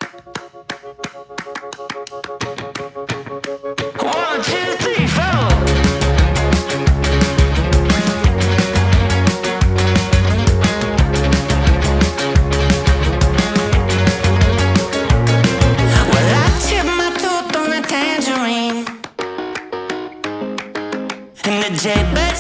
One, two, three, four. Well, I chipped my tooth on a tangerine, and the jailbird